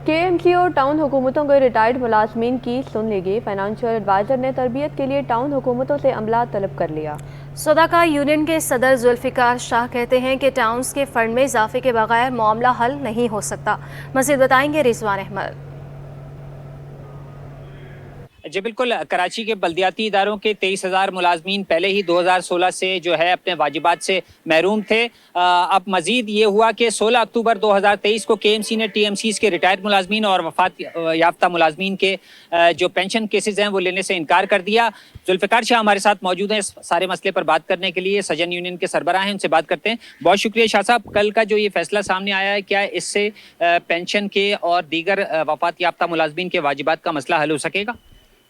KMC और town हुकूमतों के retired मुलाजमीन की सुन लेगी। फाइनेंशियल एडवाइज़र ने तरबियत के लिए टाउन हुकूमतों से अमला तलब कर लिया। सदाका यूनियन के सदर जुल्फिकार शाह कहते हैं कि टाउन्स के फंड में इजाफे के बगैर मामला हल नहीं हो सकता। मज़ीद बताएंगे रिजवान अहमद। जी बिल्कुल, कराची के बल्दियाती इदारों के 23,000 मुलाजमीन पहले ही 2016 से जो है अपने वाजिबात से महरूम थे। अब मजीद ये हुआ कि 16 अक्टूबर 2023 को KMC ने TMCs के रिटायर्ड मुलाजमीन और वफात याफ्ता मुलाजमीन के जो पेंशन केसेस हैं वो लेने से इनकार कर दिया। जुल्फिकार शाह हमारे साथ मौजूद हैं इस सारे मसले पर बात करने के लिए। सजन यूनियन के सरबराह हैं, उनसे बात करते हैं। बहुत शुक्रिया शाह साहब। कल का जो ये फैसला सामने आया है, क्या इससे पेंशन के और दीगर वफात याफ्ता मुलाजमीन के वाजिबात का मसला हल हो सकेगा?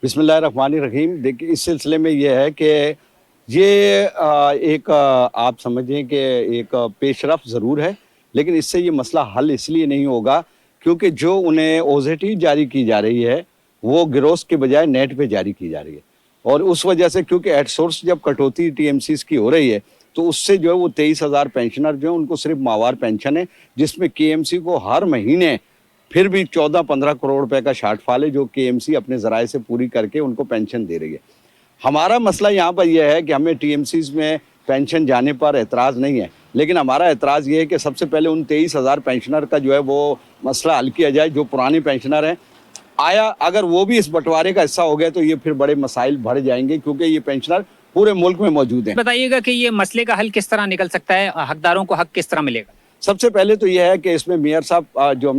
बिस्मिल्लाहिर्रहमानिर्रहीम। देखिए, इस सिलसिले में ये है कि ये एक आप समझें कि एक पेशरफ ज़रूर है, लेकिन इससे ये मसला हल इसलिए नहीं होगा क्योंकि जो उन्हें OZT जारी की जा रही है वो ग्रोस के बजाय नेट पे जारी की जा रही है, और उस वजह से क्योंकि एट सोर्स जब कटौती TMCs की हो रही है तो उससे जो है वो 23,000 पेंशनर जो है उनको सिर्फ माहवार पेंशन है, जिसमें KMC को हर महीने फिर भी 14-15 करोड़ रुपए का शार्टफॉल है जो KMC अपने ज़राए से पूरी करके उनको पेंशन दे रही है। हमारा मसला यहाँ पर यह है कि हमें TMCs में पेंशन जाने पर एतराज़ नहीं है, लेकिन हमारा एतराज़ ये है कि सबसे पहले उन 23,000 पेंशनर का जो है वो मसला हल किया जाए जो पुराने पेंशनर हैं। अगर वो भी इस बंटवारे का हिस्सा हो गए तो ये फिर बड़े मसाइल बढ़ जाएंगे क्योंकि ये पेंशनर पूरे मुल्क में मौजूद हैं। बताइएगा कि ये मसले का हल किस तरह निकल सकता है, हकदारों को हक किस तरह मिलेगा? सबसे पहले तो यह है कि इसमें मेयर साहब जो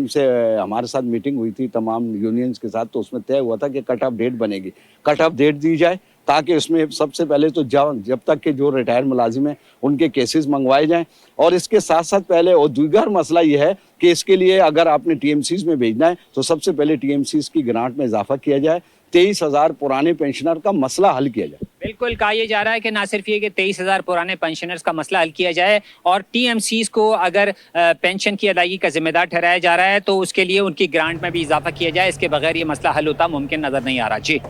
हमारे साथ मीटिंग हुई थी तमाम यूनियंस के साथ, तो उसमें तय हुआ था कि कट ऑफ डेट बनेगी, कट ऑफ डेट दी जाए ताकि उसमें सबसे पहले तो जब तक के जो रिटायर्ड मुलाजिम हैं उनके केसेस मंगवाए जाएं, और इसके साथ साथ पहले और दूसरा मसला यह है कि इसके लिए अगर आपने TMCs में भेजना है तो सबसे पहले TMCs की ग्रांट में इजाफा किया जाए, 23,000 पुराने पेंशनर का मसला हल किया जाए। बिल्कुल, कहा यह जा रहा है कि ना सिर्फ ये कि 23,000 पुराने पेंशनर्स का मसला हल किया जाए और TMCs को अगर पेंशन की अदायगी का जिम्मेदार ठहराया जा रहा है तो उसके लिए उनकी ग्रांट में भी इजाफा किया जाए। इसके बगैर ये मसला हल होता मुमकिन नजर नहीं आ रहा। जी।